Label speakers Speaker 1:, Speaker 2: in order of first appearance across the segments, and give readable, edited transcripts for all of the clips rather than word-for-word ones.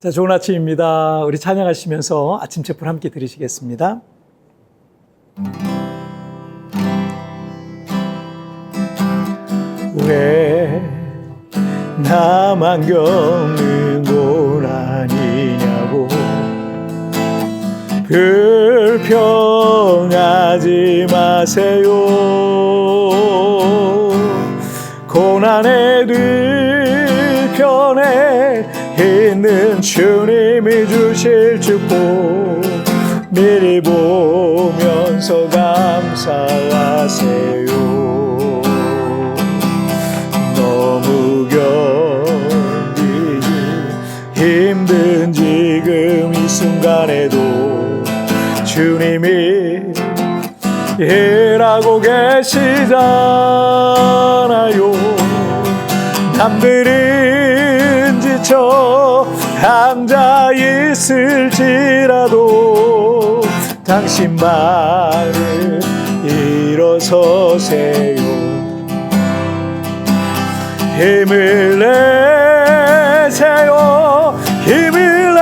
Speaker 1: 자, 좋은 아침입니다. 우리 찬양하시면서 아침 제풀 함께 들으시겠습니다. 왜 나만 겪는 고난이냐고 불평하지 마세요. 고난의 뒤편에 있는 주님이 주실 축복 미리 보면서 감사하세요. 너무 견디기 힘든 지금 이 순간에도 주님이 일하고 계시잖아요. 남들은 지쳐 앉아 있을지라도 당신만을 일어서세요. 힘을 내세요. 힘을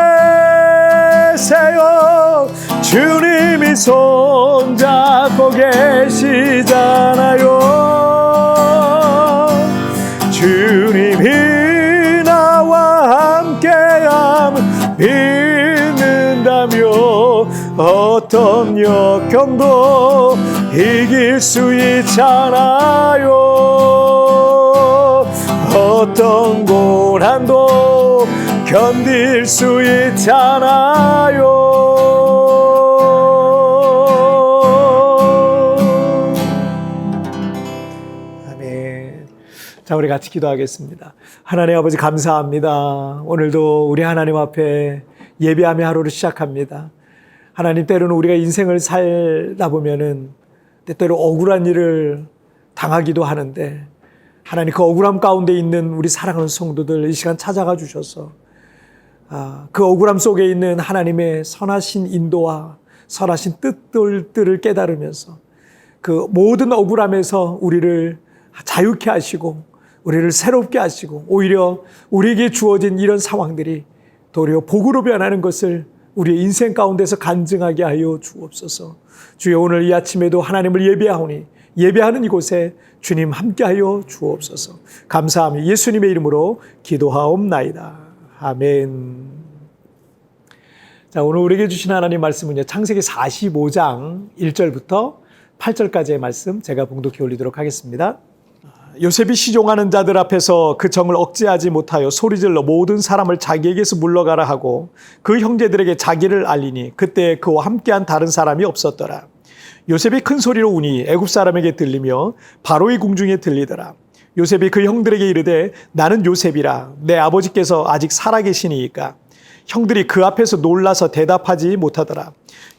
Speaker 1: 내세요. 주님이 손잡고 계시잖아요. 주님이 나와 함께함 믿는다며 어떤 역경도 이길 수 있잖아요. 어떤 고난도 견딜 수 있잖아요. 아멘. 자, 우리 같이 기도하겠습니다. 하나님 아버지 감사합니다. 오늘도 우리 하나님 앞에 예배하며 하루를 시작합니다. 하나님, 때로는 우리가 인생을 살다 보면은 때때로 억울한 일을 당하기도 하는데 하나님, 그 억울함 가운데 있는 우리 사랑하는 성도들 이 시간 찾아가 주셔서 그 억울함 속에 있는 하나님의 선하신 인도와 선하신 뜻들을 깨달으면서 그 모든 억울함에서 우리를 자유케 하시고 우리를 새롭게 하시고 오히려 우리에게 주어진 이런 상황들이 도리어 복으로 변하는 것을 우리의 인생 가운데서 간증하게 하여 주옵소서. 주여, 오늘 이 아침에도 하나님을 예배하오니 예배하는 이곳에 주님 함께하여 주옵소서. 감사하며 예수님의 이름으로 기도하옵나이다. 아멘. 자, 오늘 우리에게 주신 하나님 말씀은요, 창세기 45장 1절부터 8절까지의 말씀 제가 봉독해 올리도록 하겠습니다. 요셉이 시종하는 자들 앞에서 그 정을 억제하지 못하여 소리질러 모든 사람을 자기에게서 물러가라 하고 그 형제들에게 자기를 알리니 그때 그와 함께한 다른 사람이 없었더라. 요셉이 큰 소리로 우니 애굽 사람에게 들리며 바로의 궁중에 들리더라. 요셉이 그 형들에게 이르되 나는 요셉이라. 내 아버지께서 아직 살아계시니이까. 형들이 그 앞에서 놀라서 대답하지 못하더라.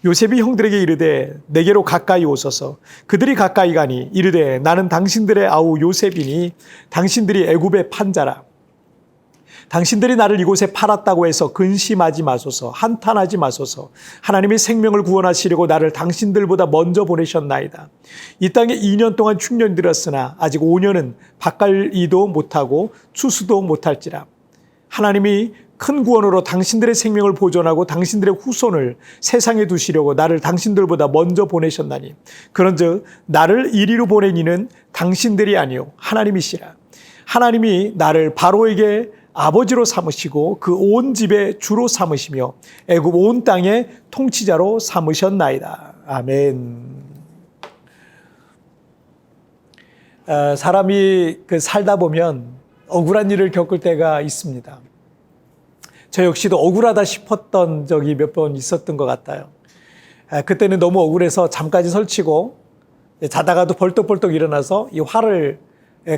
Speaker 1: 요셉이 형들에게 이르되 내게로 가까이 오소서. 그들이 가까이 가니 이르되 나는 당신들의 아우 요셉이니 당신들이 애굽의 판자라. 당신들이 나를 이곳에 팔았다고 해서 근심하지 마소서. 한탄하지 마소서. 하나님이 생명을 구원하시려고 나를 당신들보다 먼저 보내셨나이다. 이 땅에 2년 동안 충년 들었으나 아직 5년은 밭갈이도 못하고 추수도 못할지라. 하나님이 큰 구원으로 당신들의 생명을 보존하고 당신들의 후손을 세상에 두시려고 나를 당신들보다 먼저 보내셨나니 그런즉 나를 이리로 보낸 이는 당신들이 아니요 하나님이시라. 하나님이 나를 바로에게 아버지로 삼으시고 그 온 집의 주로 삼으시며 애굽 온 땅의 통치자로 삼으셨나이다. 아멘. 사람이 살다 보면 억울한 일을 겪을 때가 있습니다. 저 역시도 억울하다 싶었던 적이 몇 번 있었던 것 같아요. 그때는 너무 억울해서 잠까지 설치고 자다가도 벌떡벌떡 일어나서 이 화를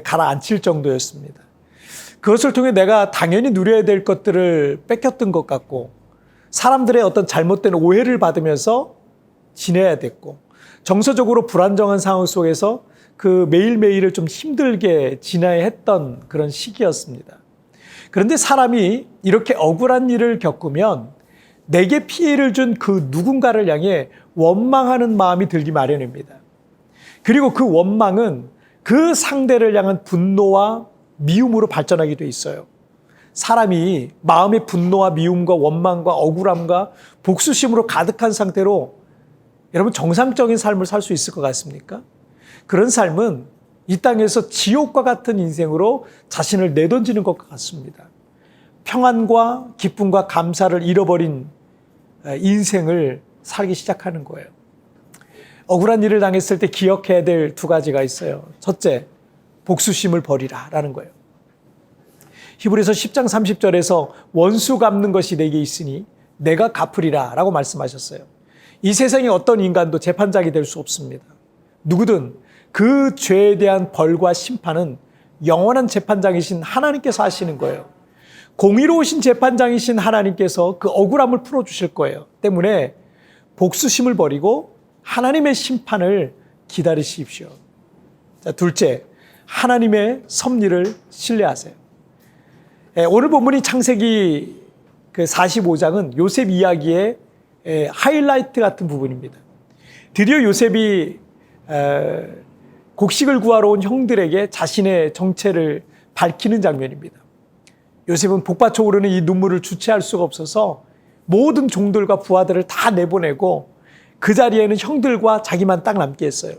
Speaker 1: 가라앉힐 정도였습니다. 그것을 통해 내가 당연히 누려야 될 것들을 뺏겼던 것 같고 사람들의 어떤 잘못된 오해를 받으면서 지내야 됐고 정서적으로 불안정한 상황 속에서 그 매일매일을 좀 힘들게 지나야 했던 그런 시기였습니다. 그런데 사람이 이렇게 억울한 일을 겪으면 내게 피해를 준 그 누군가를 향해 원망하는 마음이 들기 마련입니다. 그리고 그 원망은 그 상대를 향한 분노와 미움으로 발전하게 돼 있어요. 사람이 마음의 분노와 미움과 원망과 억울함과 복수심으로 가득한 상태로 여러분 정상적인 삶을 살 수 있을 것 같습니까? 그런 삶은 이 땅에서 지옥과 같은 인생으로 자신을 내던지는 것 같습니다. 평안과 기쁨과 감사를 잃어버린 인생을 살기 시작하는 거예요. 억울한 일을 당했을 때 기억해야 될 두 가지가 있어요. 첫째, 복수심을 버리라 라는 거예요. 히브리서 10장 30절에서 원수 갚는 것이 내게 있으니 내가 갚으리라 라고 말씀하셨어요. 이 세상에 어떤 인간도 재판장이 될 수 없습니다. 누구든 그 죄에 대한 벌과 심판은 영원한 재판장이신 하나님께서 하시는 거예요. 공의로우신 재판장이신 하나님께서 그 억울함을 풀어주실 거예요. 때문에 복수심을 버리고 하나님의 심판을 기다리십시오. 자, 둘째, 하나님의 섭리를 신뢰하세요. 오늘 본문이 창세기 45장은 요셉 이야기의 하이라이트 같은 부분입니다. 드디어 요셉이 곡식을 구하러 온 형들에게 자신의 정체를 밝히는 장면입니다. 요셉은 복받쳐 오르는 이 눈물을 주체할 수가 없어서 모든 종들과 부하들을 다 내보내고 그 자리에는 형들과 자기만 딱 남게 했어요.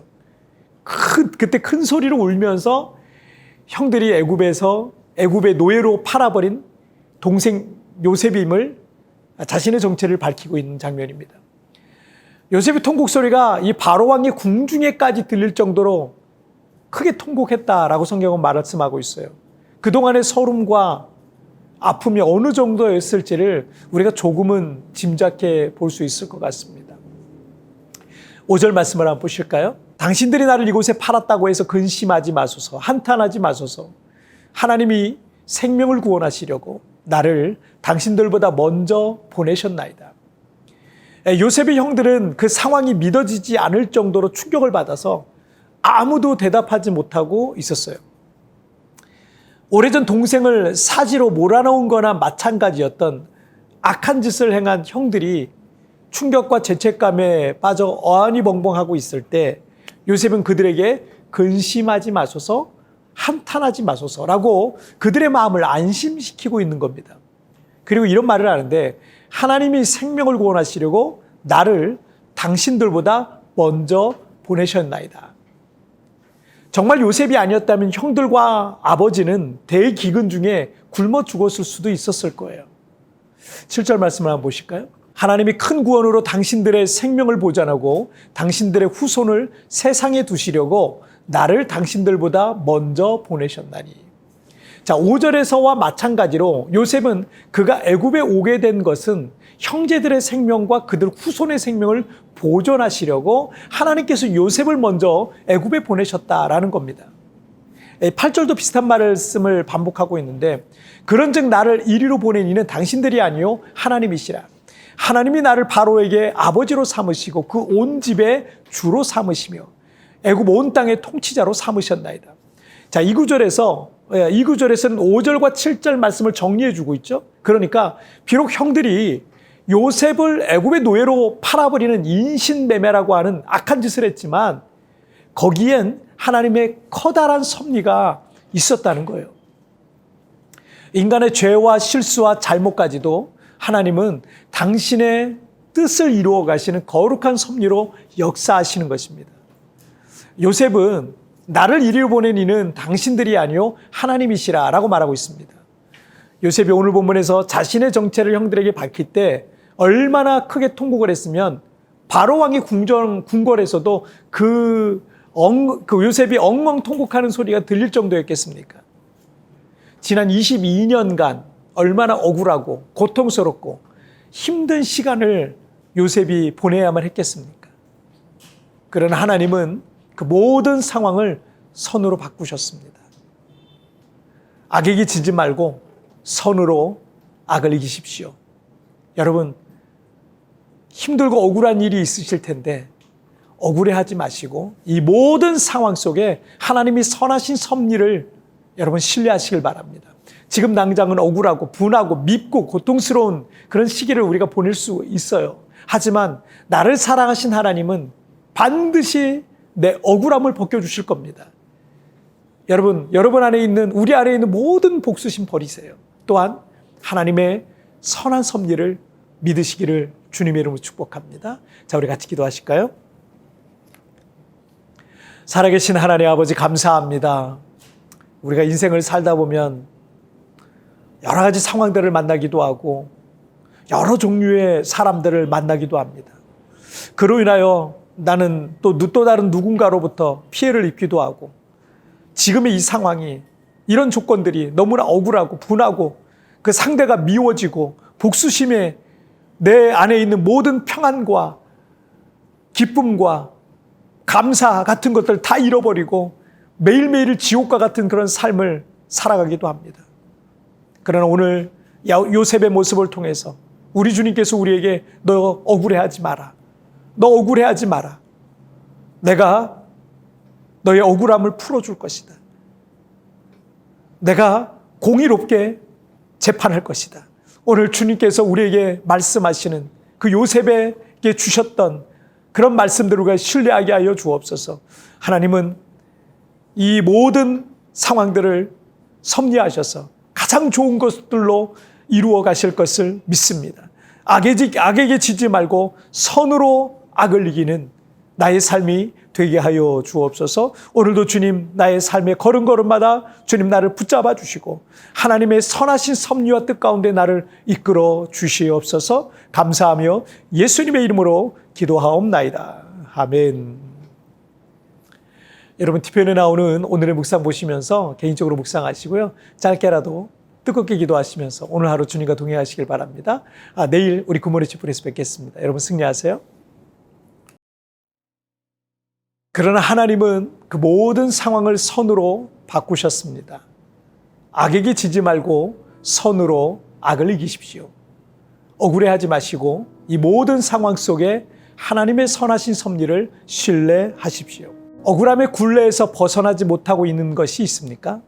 Speaker 1: 그때 큰 소리로 울면서 형들이 애굽의 노예로 팔아버린 동생 요셉임을 자신의 정체를 밝히고 있는 장면입니다. 요셉의 통곡 소리가 이 바로 왕의 궁중에까지 들릴 정도로 크게 통곡했다라고 성경은 말씀하고 있어요. 그동안의 서름과 아픔이 어느 정도였을지를 우리가 조금은 짐작해 볼 수 있을 것 같습니다. 5절 말씀을 한번 보실까요? 당신들이 나를 이곳에 팔았다고 해서 근심하지 마소서, 한탄하지 마소서. 하나님이 생명을 구원하시려고 나를 당신들보다 먼저 보내셨나이다. 요셉의 형들은 그 상황이 믿어지지 않을 정도로 충격을 받아서 아무도 대답하지 못하고 있었어요. 오래전 동생을 사지로 몰아넣은 거나 마찬가지였던 악한 짓을 행한 형들이 충격과 죄책감에 빠져 어안이 벙벙하고 있을 때 요셉은 그들에게 근심하지 마소서, 한탄하지 마소서라고 그들의 마음을 안심시키고 있는 겁니다. 그리고 이런 말을 하는데 하나님이 생명을 구원하시려고 나를 당신들보다 먼저 보내셨나이다. 정말 요셉이 아니었다면 형들과 아버지는 대기근 중에 굶어 죽었을 수도 있었을 거예요. 7절 말씀을 한번 보실까요? 하나님이 큰 구원으로 당신들의 생명을 보전하고 당신들의 후손을 세상에 두시려고 나를 당신들보다 먼저 보내셨나니. 자, 5절에서와 마찬가지로 요셉은 그가 애굽에 오게 된 것은 형제들의 생명과 그들 후손의 생명을 보존하시려고 하나님께서 요셉을 먼저 애굽에 보내셨다라는 겁니다. 8절도 비슷한 말씀을 반복하고 있는데 그런즉 나를 이리로 보낸 이는 당신들이 아니요 하나님이시라. 하나님이 나를 바로에게 아버지로 삼으시고 그 온 집의 주로 삼으시며 애굽 온 땅의 통치자로 삼으셨나이다. 자, 이 구절에서는 5절과 7절 말씀을 정리해 주고 있죠. 그러니까 비록 형들이 요셉을 애굽의 노예로 팔아버리는 인신매매라고 하는 악한 짓을 했지만 거기엔 하나님의 커다란 섭리가 있었다는 거예요. 인간의 죄와 실수와 잘못까지도 하나님은 당신의 뜻을 이루어 가시는 거룩한 섭리로 역사하시는 것입니다. 요셉은 나를 이리로 보낸 이는 당신들이 아니요 하나님이시라 라고 말하고 있습니다. 요셉이 오늘 본문에서 자신의 정체를 형들에게 밝힐 때 얼마나 크게 통곡을 했으면 바로 왕의 궁궐에서도 그 요셉이 엉엉 통곡하는 소리가 들릴 정도였겠습니까? 지난 22년간 얼마나 억울하고 고통스럽고 힘든 시간을 요셉이 보내야만 했겠습니까? 그러나 하나님은 그 모든 상황을 선으로 바꾸셨습니다. 악에게 지지 말고 선으로 악을 이기십시오. 여러분, 힘들고 억울한 일이 있으실 텐데 억울해하지 마시고 이 모든 상황 속에 하나님이 선하신 섭리를 여러분 신뢰하시길 바랍니다. 지금 당장은 억울하고 분하고 밉고 고통스러운 그런 시기를 우리가 보낼 수 있어요. 하지만 나를 사랑하신 하나님은 반드시 내 억울함을 벗겨주실 겁니다. 여러분 안에 있는 우리 안에 있는 모든 복수심 버리세요. 또한 하나님의 선한 섭리를 믿으시기를 주님의 이름으로 축복합니다. 자, 우리 같이 기도하실까요? 살아계신 하나님 아버지 감사합니다. 우리가 인생을 살다 보면 여러 가지 상황들을 만나기도 하고 여러 종류의 사람들을 만나기도 합니다. 그로 인하여 나는 또 다른 누군가로부터 피해를 입기도 하고 지금의 이 상황이 이런 조건들이 너무나 억울하고 분하고 그 상대가 미워지고 복수심에 내 안에 있는 모든 평안과 기쁨과 감사 같은 것들 다 잃어버리고 매일매일 지옥과 같은 그런 삶을 살아가기도 합니다. 그러나 오늘 요셉의 모습을 통해서 우리 주님께서 우리에게 너 억울해하지 마라. 너 억울해하지 마라. 내가 너의 억울함을 풀어줄 것이다. 내가 공의롭게 재판할 것이다. 오늘 주님께서 우리에게 말씀하시는 그 요셉에게 주셨던 그런 말씀들을 우리가 신뢰하게 하여 주옵소서. 하나님은 이 모든 상황들을 섭리하셔서 가장 좋은 것들로 이루어 가실 것을 믿습니다. 악에게 지지 말고 선으로 악을 이기는 나의 삶이 되게 하여 주옵소서. 오늘도 주님 나의 삶의 걸음걸음마다 주님 나를 붙잡아 주시고 하나님의 선하신 섭리와 뜻 가운데 나를 이끌어 주시옵소서. 감사하며 예수님의 이름으로 기도하옵나이다. 아멘. 여러분 TVN에 나오는 오늘의 묵상 보시면서 개인적으로 묵상하시고요. 짧게라도 뜨겁게 기도하시면서 오늘 하루 주님과 동행하시길 바랍니다. 내일 우리 굿모닝 찌푸리에서 뵙겠습니다. 여러분 승리하세요. 그러나 하나님은 그 모든 상황을 선으로 바꾸셨습니다. 악에게 지지 말고 선으로 악을 이기십시오. 억울해하지 마시고 이 모든 상황 속에 하나님의 선하신 섭리를 신뢰하십시오. 억울함의 굴레에서 벗어나지 못하고 있는 것이 있습니까?